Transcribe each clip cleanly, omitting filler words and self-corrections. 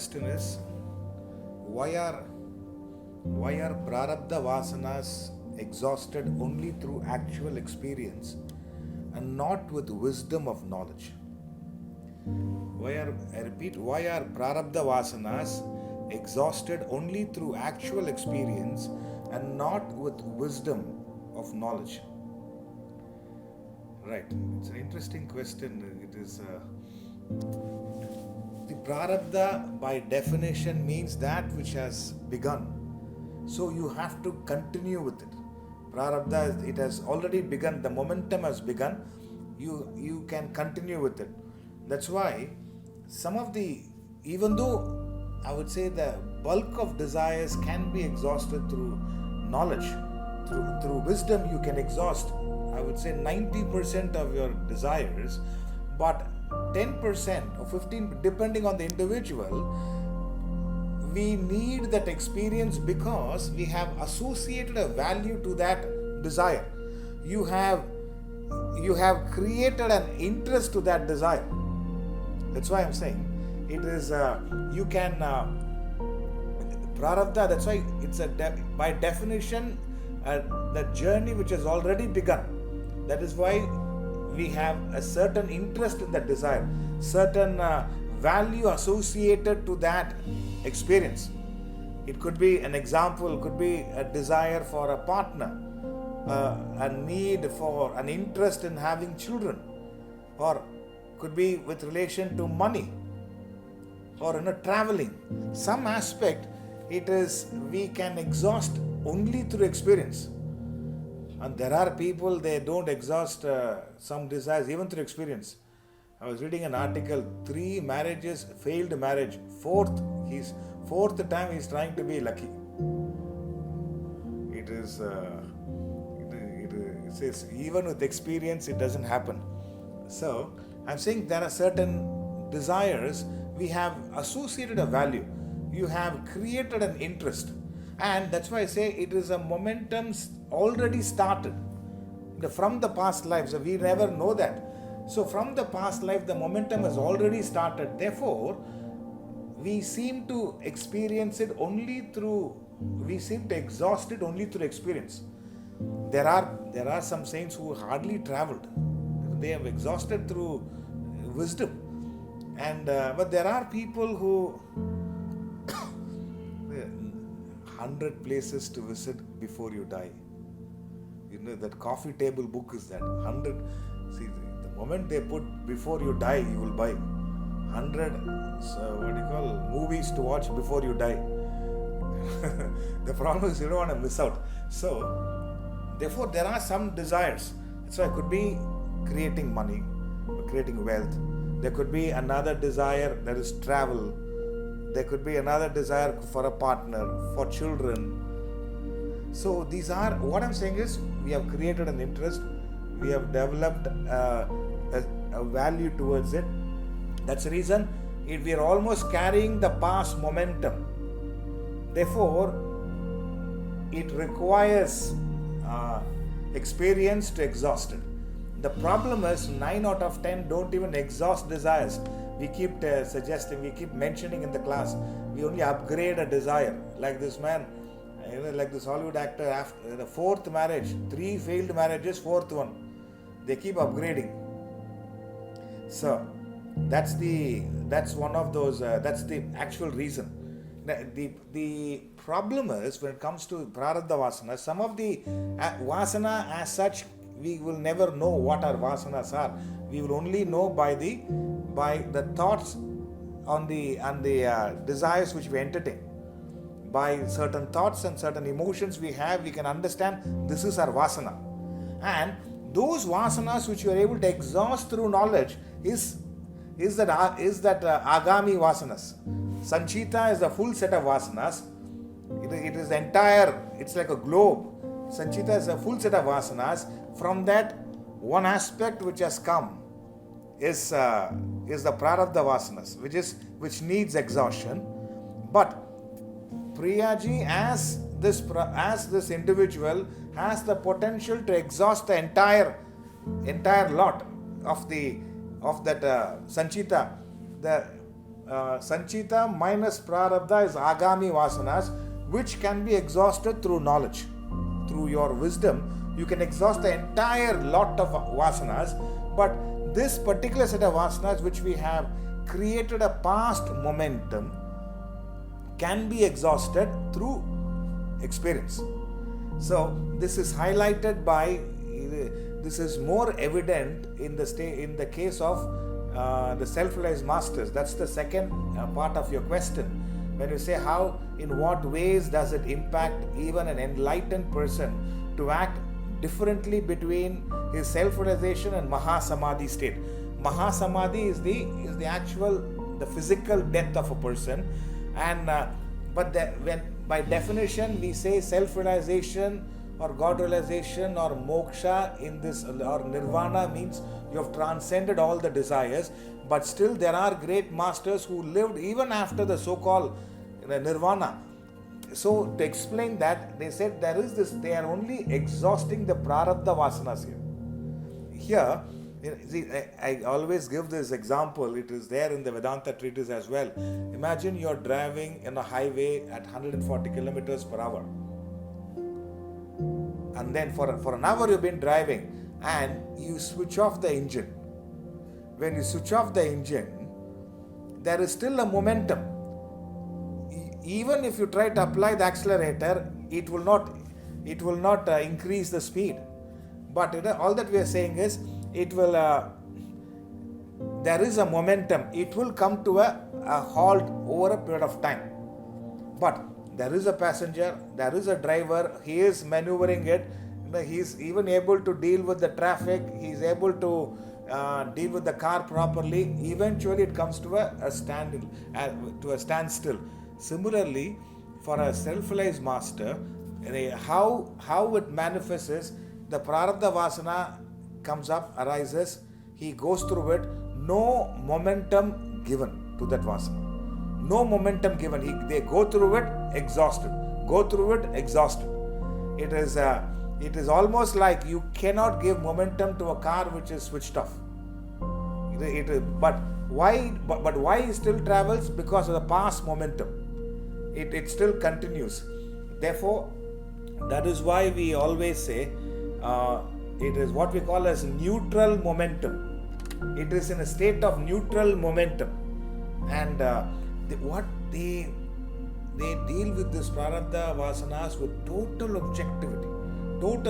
question is, why are Prarabdha Vasanas exhausted only through actual experience and not with wisdom of knowledge? Why are Prarabdha Vasanas exhausted only through actual experience and not with wisdom of knowledge? Right, it's an interesting question. It is the Prarabdha by definition means that which has begun. So you have to continue with it. Prarabdha, it has already begun, the momentum has begun, you can continue with it. That's why even though I would say the bulk of desires can be exhausted through knowledge, through wisdom you can exhaust, I would say 90% of your desires, but 10% or 15%, depending on the individual, we need that experience because we have associated a value to that desire. You have created an interest to that desire. That's why I'm saying it is you can Prarabdha. That's why it's by definition the journey which has already begun. That is why we have a certain interest in that desire, certain value associated to that experience. It could be an example, could be a desire for a partner, a need for an interest in having children, or could be with relation to money, or traveling. Some aspect it is we can exhaust only through experience. And there are people, they don't exhaust some desires even through experience. I was reading an article, 3 marriages, failed marriage, fourth time he's trying to be lucky. It says even with experience it doesn't happen. So I'm saying there are certain desires we have associated a value. You have created an interest. And that's why I say it is a momentum already started from the past lives. We never know that. So from the past life, the momentum has already started. Therefore, we seem to experience it only through, we seem to exhaust it only through experience. There are some saints who hardly traveled. They have exhausted through wisdom. And but there are people who 100 places to visit before you die. That coffee table book is that 100. See, the moment they put before you die, you will buy 100. Movies to watch before you die. The problem is you don't want to miss out. So, therefore, there are some desires. So, it could be creating money, creating wealth. There could be another desire, that is travel. There could be another desire for a partner, for children. So these are, what I'm saying is, we have created an interest, we have developed a value towards it. That's the reason we are almost carrying the past momentum. Therefore, it requires experience to exhaust it. The problem is 9 out of 10 don't even exhaust desires. We keep suggesting, we keep mentioning in the class, we only upgrade a desire. Like this man, like this Hollywood actor, after the 4th marriage, 3 failed marriages, 4th one. They keep upgrading. So, that's one of those, that's the actual reason. The problem is, when it comes to Prarabdha Vasanas, some of the Vasana as such, we will never know what our Vasanas are. We will only know by the thoughts and the desires which we entertain. By certain thoughts and certain emotions we have, we can understand this is our Vasana. And those Vasanas which you are able to exhaust through knowledge is that Agami Vasanas. Sanchita is a full set of Vasanas. It is entire, it's like a globe. Sanchita is a full set of Vasanas. From that, one aspect which has come is the Prarabdha Vasanas, which needs exhaustion. But Priyaji, as this individual, has the potential to exhaust the entire lot of that Sanchita. Sanchita minus Prarabdha is Agami Vasanas, which can be exhausted through knowledge. Through your wisdom, you can exhaust the entire lot of Vasanas, but this particular set of Vasanas which we have created a past momentum can be exhausted through experience. So this is highlighted by, this is more evident in the case of the self-realized masters. That's the second part of your question. When you say how, in what ways does it impact even an enlightened person to act differently between his self-realization and Mahasamadhi state. Mahasamadhi is the actual, the physical death of a person, and when by definition we say self-realization or God realization or moksha in this, or nirvana, means you have transcended all the desires, but still there are great masters who lived even after the so-called nirvana. So to explain that, they said there is this, they are only exhausting the Prarabdha Vasanas here. See, I always give this example, it is there in the Vedanta treatise as well. Imagine you're driving in a highway at 140 kilometers per hour. And then for an hour you've been driving and you switch off the engine. When you switch off the engine, there is still a momentum. Even if you try to apply the accelerator, it will not increase the speed. But all that we are saying is, it will, there is a momentum. It will come to a halt over a period of time. But there is a passenger, there is a driver, he is maneuvering it, he is even able to deal with the traffic, he is able to deal with the car properly. Eventually it comes to a standstill. Similarly, for a self-realized master, how it manifests is, the Prarabdha Vasana comes up, arises, he goes through it, no momentum given to that Vasana. No momentum given. They go through it, exhausted. Go through it, exhausted. It is almost like you cannot give momentum to a car which is switched off. But why it still travels? Because of the past momentum. It still continues. Therefore, that is why we always say it is what we call as neutral momentum. It is in a state of neutral momentum. And what they deal with this Prarabdha Vasanas with total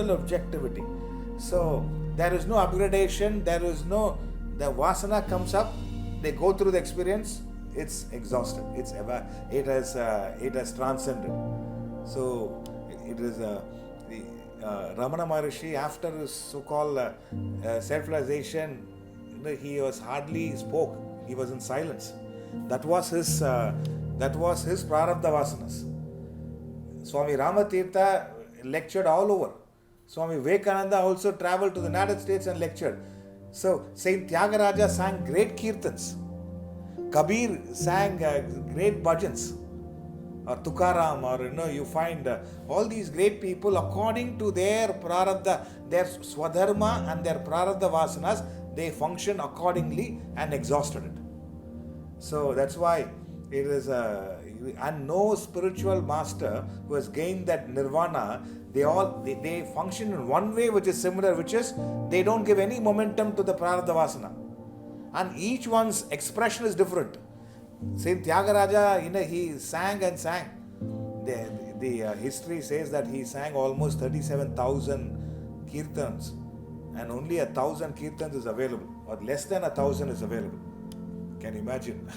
objectivity. So there is no upgradation, the Vasana comes up, they go through the experience, it's exhausted, it has transcended. So it is Ramana Maharishi, after his so-called self-realization, he was hardly spoke, he was in silence. That was his Prarabdha Vasanas. Swami Ramatirtha lectured all over. Swami Vivekananda also traveled to the United States and lectured. So Saint Tyagaraja sang great kirtans. Kabir sang great bhajans. Or Tukaram, or you find all these great people, according to their Prarabdha, their Swadharma and their Prarabdha Vasanas, they function accordingly and exhausted it. So that's why it is and no spiritual master who has gained that nirvana, they function in one way which is similar, which is they don't give any momentum to the Prarabdha Vasana. And each one's expression is different. Saint Tyagaraja, he sang and sang. The history says that he sang almost 37,000 kirtans, and only 1,000 kirtans is available, or less than 1,000 is available. Can you imagine?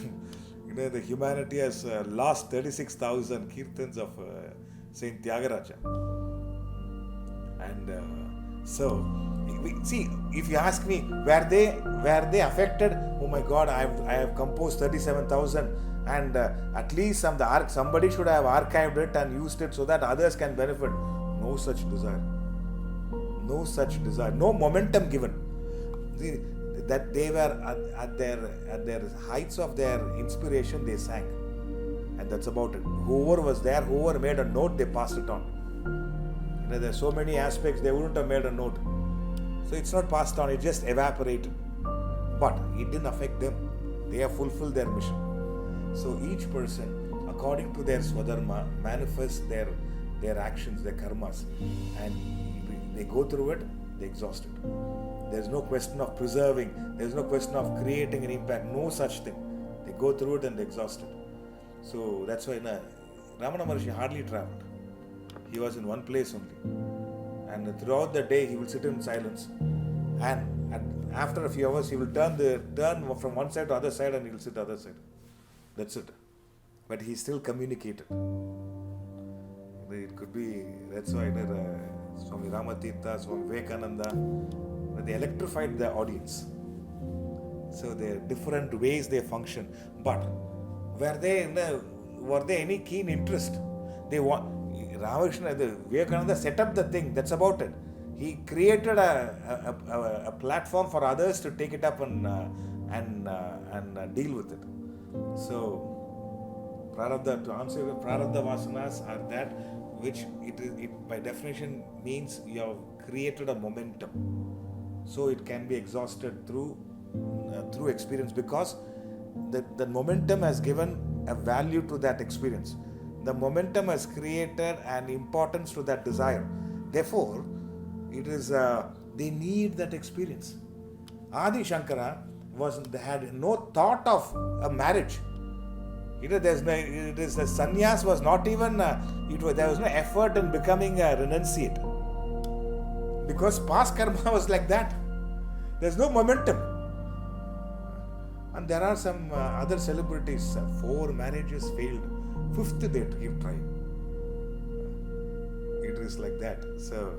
The humanity has lost 36,000 kirtans of Saint Tyagaraja. And so, see, if you ask me, were they affected? Oh my God, I have composed 37,000, and at least somebody should have archived it and used it so that others can benefit. No such desire. No momentum given. See, that they were at their heights of their inspiration, they sang, and that's about it. Whoever was there, whoever made a note, they passed it on. There are so many aspects, they wouldn't have made a note. So it's not passed on, it just evaporated. But it didn't affect them. They have fulfilled their mission. So each person, according to their swadharma, manifests their actions, their karmas, and they go through it, they exhaust it. There's no question of preserving, there's no question of creating an impact, no such thing. They go through it and they exhaust it. So that's why Ramana Maharshi hardly traveled. He was in one place only. And throughout the day he will sit in silence. And after a few hours he will turn from one side to other side and he will sit the other side. That's it. But he still communicated. It could be, that's why Swami Ramatirtha, Swami Vivekananda, they electrified the audience. So there are different ways they function. But were they any keen interest? Ramakrishna, Vivekananda set up the thing, that's about it. He created a platform for others to take it up and deal with it. So, Prarabdha, to answer your Prarabdha Vasanas are that which it by definition means you have created a momentum. So it can be exhausted through experience, because the momentum has given a value to that experience. The momentum has created an importance to that desire. Therefore, it is they need that experience. Adi Shankara had no thought of a marriage. The sannyas was not even, there was no effort in becoming a renunciate. Because past karma was like that. There's no momentum. And there are some other celebrities, 4 marriages failed, 5th they keep trying. It is like that. So,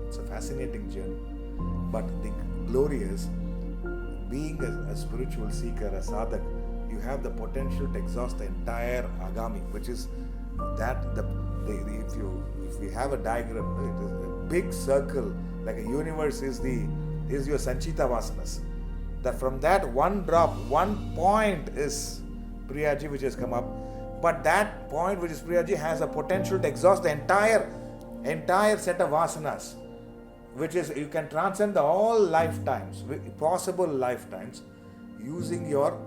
it's a fascinating journey. But the glory is, being a spiritual seeker, a sadhak, you have the potential to exhaust the entire agami, which is that if we have a diagram, it is a big circle, like a universe is your Sanchita Vasanas. That from that one drop, one point is Priyaji which has come up, but that point which is Priyaji has a potential to exhaust the entire set of Vasanas, which is you can transcend all lifetimes, possible lifetimes, using your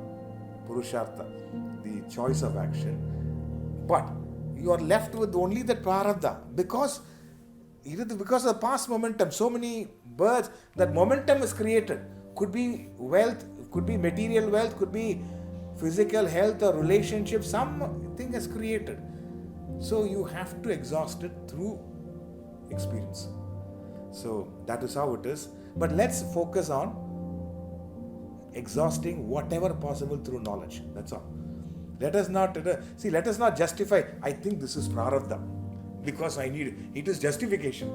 Purushartha, the choice of action. But you are left with only the Prarabdha, because of the past momentum. So many births, that momentum is created. Could be wealth, could be material wealth, could be physical health or relationship, something is created. So you have to exhaust it through experience. So that is how it is. But let's focus on exhausting whatever possible through knowledge. That's all. Let us not justify, I think this is Prarabdha because I need it. It is justification.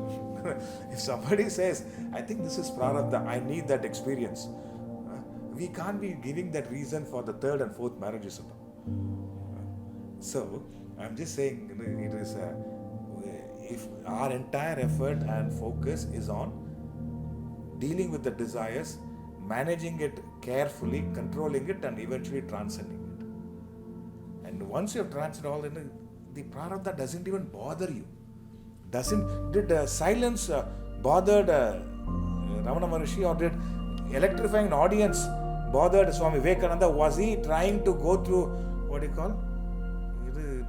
If somebody says, I think this is Prarabdha, I need that experience, we can't be giving that reason for the 3rd and 4th marriages. So, I'm just saying, it is if our entire effort and focus is on dealing with the desires, managing it carefully, controlling it, and eventually transcending it. And once you have transcended all, the Prarabdha doesn't even bother you. Did silence bothered Ramana Maharshi, or did electrifying an audience bothered Swami Vivekananda? Was he trying to go through, what do you call?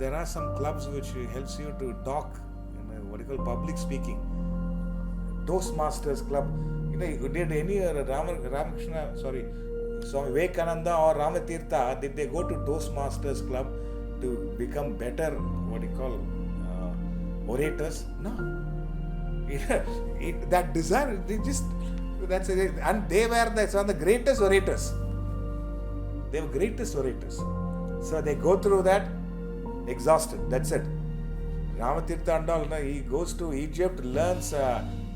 There are some clubs which helps you to talk, public speaking. Toastmasters club. Did any Swami Vivekananda or Ramatirtha, did they go to Toastmasters club to become better, orators? No. That desire, and they were some of the greatest orators. They were greatest orators. So they go through that, exhausted. That's it. Ramatirtha and all, he goes to Egypt, learns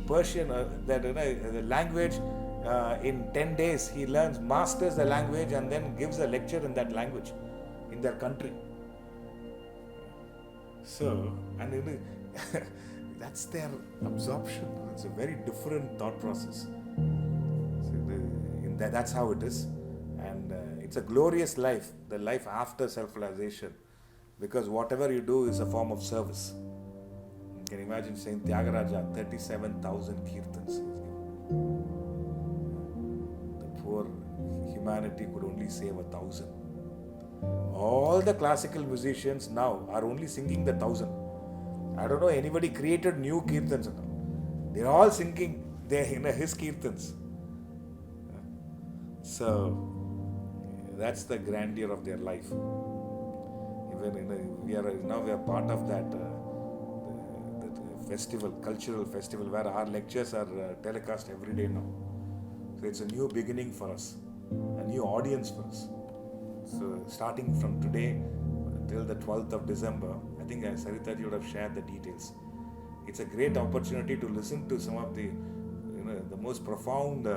Persian, the language. In 10 days, he masters the language, and then gives a lecture in that language in their country. So, and that's their absorption. It's a very different thought process. So that's how it is. And it's a glorious life, the life after self-realization. Because whatever you do is a form of service. You can imagine saying Tyagaraja, 37,000 kirtans. The poor humanity could only save 1,000. All the classical musicians now are only singing the 1,000. I don't know anybody created new kirtans. They're all singing his kirtans. So that's the grandeur of their life. Even we are part of that festival, cultural festival, where our lectures are telecast every day now. So it's a new beginning for us, a new audience for us. So starting from today till the 12th of December, I think Sreedharanji would have shared the details. It's a great opportunity to listen to some of the most profound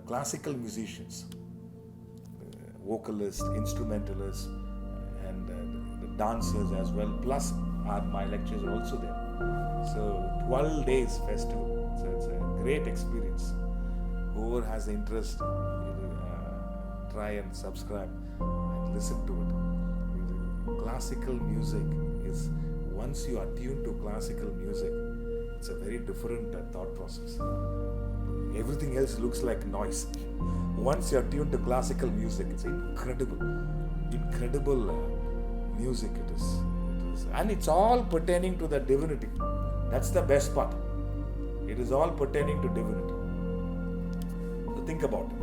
classical musicians, vocalists, instrumentalists, and the dancers as well. Plus, my lectures are also there. So 12 days festival. So it's a great experience. Whoever has interest, try and subscribe and listen to it. Classical music is, once you are tuned to classical music, it's a very different thought process. Everything else looks like noise. Once you are tuned to classical music, it's incredible music it is. And it's all pertaining to the divinity. That's the best part. It is all pertaining to divinity. So think about it.